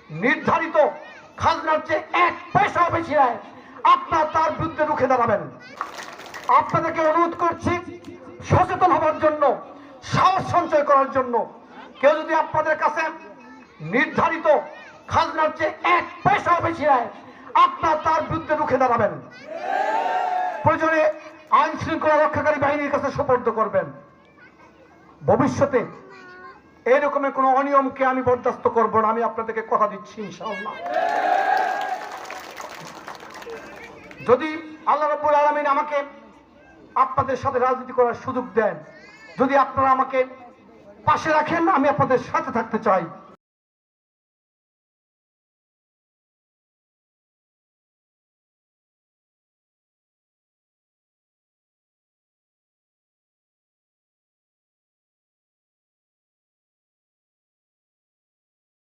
নির্ধারিত খাজনার চেয়ে 1 পয়সাও বেশি নেয়, আপনারা তার বিরুদ্ধে রুখে দাঁড়াবেন। আপনাদেরকে অনুরোধ করছি সচেতন হওয়ার জন্য, সাহস সঞ্চয় করার জন্য। কেউ যদি আপনাদের কাছে নির্ধারিত খাজনার চেয়ে 1 পয়সাও বেশি নেয়, আপনারা তার বিরুদ্ধে রুখে দাঁড়াবেন। প্রয়োজনে আইন শৃঙ্খলা রক্ষাকারী বাহিনীর কাছে সোপর্দ করবেন। ভবিষ্যতে এরকমের কোনো অনিয়মকে আমি বরদাস্ত করব না, আমি আপনাদেরকে কথা দিচ্ছি ইনশাআল্লাহ। যদি আল্লাহ রাব্বুল আলামিন আমাকে আপনাদের সাথে রাজনীতি করার সুযোগ দেন, যদি আপনারা আমাকে পাশে রাখেন, আমি আপনাদের সাথে থাকতে চাই।